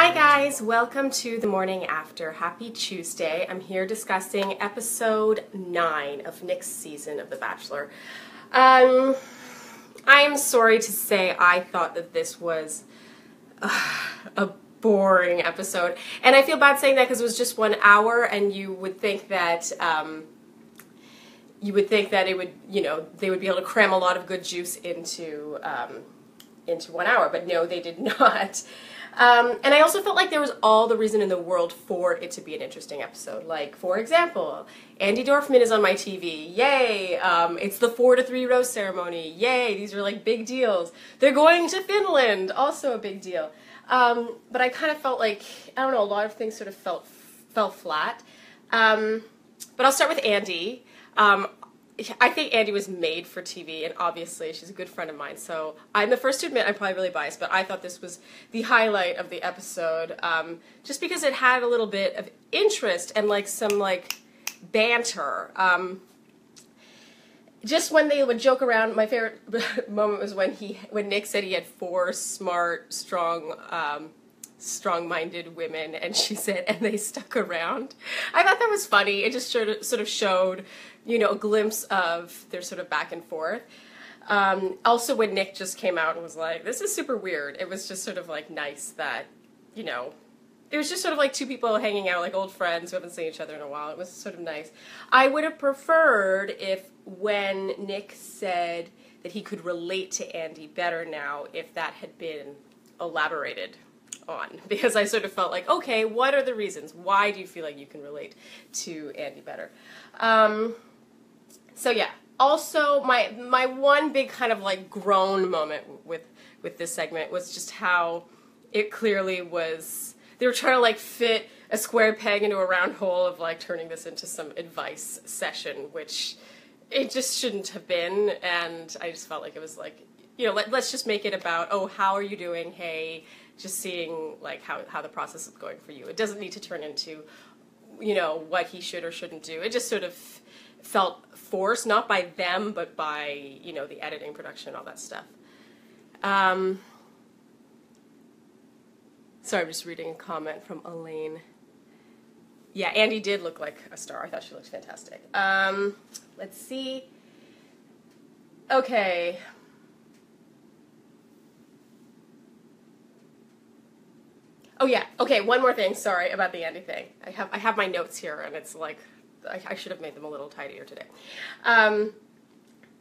Hi guys, welcome to the morning after. Happy Tuesday. I'm here discussing episode 9 of Nick's season of The Bachelor. I'm sorry to say I thought that this was a boring episode. And I feel bad saying that because it was just 1 hour and you would think that it would, they would be able to cram a lot of good juice into 1 hour, but no, they did not. And I also felt like there was all the reason in the world for it to be an interesting episode. Like, for example, Andy Dorfman is on my TV. Yay! It's the 4 to 3 rose ceremony. Yay! These are like big deals. They're going to Finland. Also a big deal. But I kind of felt like, I don't know, a lot of things sort of fell flat. But I'll start with Andy. I think Andy was made for TV, and obviously she's a good friend of mine, so I'm the first to admit I'm probably really biased, but I thought this was the highlight of the episode, just because it had a little bit of interest and like some like banter. Just when they would joke around, my favorite moment was when Nick said he had 4 smart, strong-minded women, and she said, and they stuck around. I thought that was funny. It just sort of showed, a glimpse of their sort of back and forth. Also, when Nick just came out and was like, this is super weird, it was just sort of like nice that, it was just sort of like 2 people hanging out, like old friends who haven't seen each other in a while. It was sort of nice. I would have preferred if when Nick said that he could relate to Andy better now, if that had been elaborated on, because I sort of felt like, okay, what are the reasons? Why do you feel like you can relate to Andy better? So yeah. Also, my one big kind of like groan moment with this segment was just how it clearly was, they were trying to like fit a square peg into a round hole of like turning this into some advice session, which it just shouldn't have been, and I just felt like it was like, let's just make it about, oh, how are you doing? Hey, just seeing like how the process is going for you. It doesn't need to turn into, what he should or shouldn't do. It just sort of felt forced, not by them, but by, the editing, production, all that stuff. Sorry, I'm just reading a comment from Elaine. Yeah, Andy did look like a star. I thought she looked fantastic. Let's see. Okay. Oh yeah, okay, one more thing, sorry, about the Andy thing. I have my notes here, and it's like, I should have made them a little tidier today.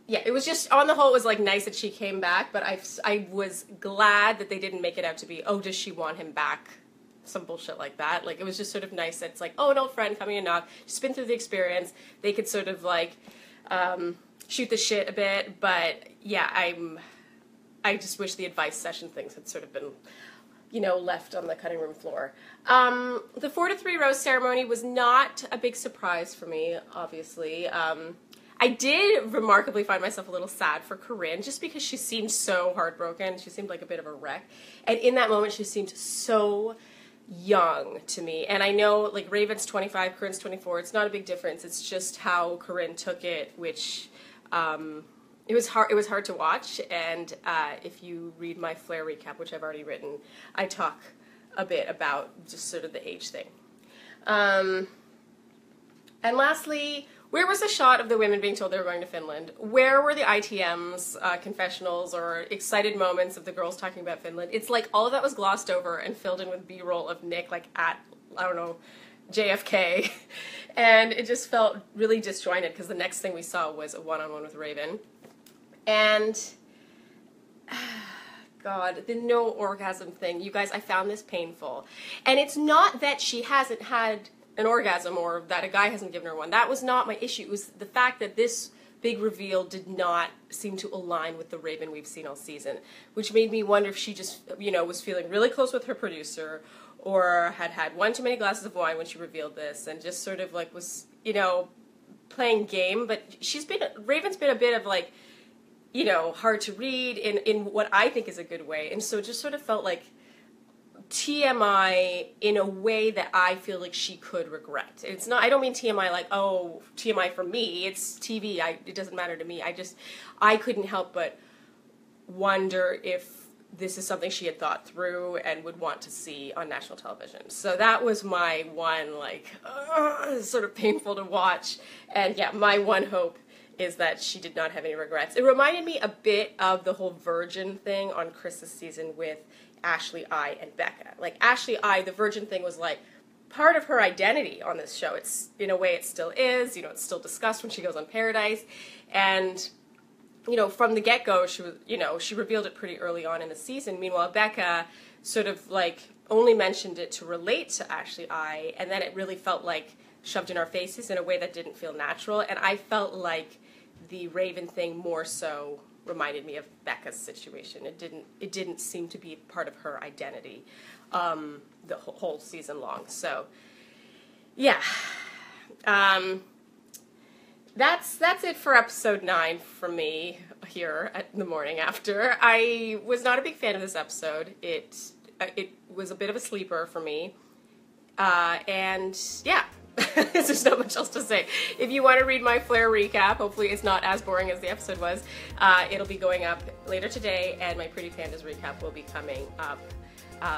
Yeah, it was just, on the whole, it was like nice that she came back, but I was glad that they didn't make it out to be, oh, does she want him back? Some bullshit like that. Like, it was just sort of nice that it's like, oh, an old friend coming and knock, she's been through the experience, they could sort of like, shoot the shit a bit, but yeah, I just wish the advice session things had sort of been, left on the cutting room floor. The 4 to 3 rose ceremony was not a big surprise for me, obviously. I did remarkably find myself a little sad for Corinne, just because she seemed so heartbroken. She seemed like a bit of a wreck. And in that moment, she seemed so young to me. And I know, like, Raven's 25, Corinne's 24. It's not a big difference. It's just how Corinne took it, which, it was hard to watch, and if you read my Flair recap, which I've already written, I talk a bit about just sort of the age thing. And lastly, where was the shot of the women being told they were going to Finland? Where were the ITMs, confessionals, or excited moments of the girls talking about Finland? It's like all of that was glossed over and filled in with B-roll of Nick, like at, I don't know, JFK. And it just felt really disjointed, because the next thing we saw was a one-on-one with Raven. And, God, the no orgasm thing. You guys, I found this painful. And it's not that she hasn't had an orgasm or that a guy hasn't given her one. That was not my issue. It was the fact that this big reveal did not seem to align with the Raven we've seen all season, which made me wonder if she just, was feeling really close with her producer, or had one too many glasses of wine when she revealed this, and just sort of like was, playing game. But Raven's been a bit of like, hard to read in what I think is a good way. And so it just sort of felt like TMI in a way that I feel like she could regret. It's not, I don't mean TMI like, oh, TMI for me. It's TV. It doesn't matter to me. I couldn't help but wonder if this is something she had thought through and would want to see on national television. So that was my one, like, sort of painful to watch. And yeah, my one hope is that she did not have any regrets. It reminded me a bit of the whole virgin thing on Chris's season with Ashley I and Becca. Like, Ashley I, the virgin thing was like part of her identity on this show. It's, in a way, it still is. You know, it's still discussed when she goes on Paradise. And, you know, from the get-go, she was, you know, she revealed it pretty early on in the season. Meanwhile, Becca sort of, like, only mentioned it to relate to Ashley I, and then it really felt like shoved in our faces in a way that didn't feel natural. And I felt like the Raven thing more so reminded me of Becca's situation. It didn't seem to be part of her identity the whole season long. So, yeah. That's it for episode 9 from me here at the morning after. I was not a big fan of this episode. It was a bit of a sleeper for me. And yeah, there's just not much else to say. If you want to read my Flair recap, hopefully it's not as boring as the episode was, it'll be going up later today, and my Pretty Pandas recap will be coming up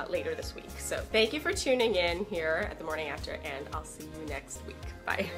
later this week. So thank you for tuning in here at the morning after, and I'll see you next week. Bye.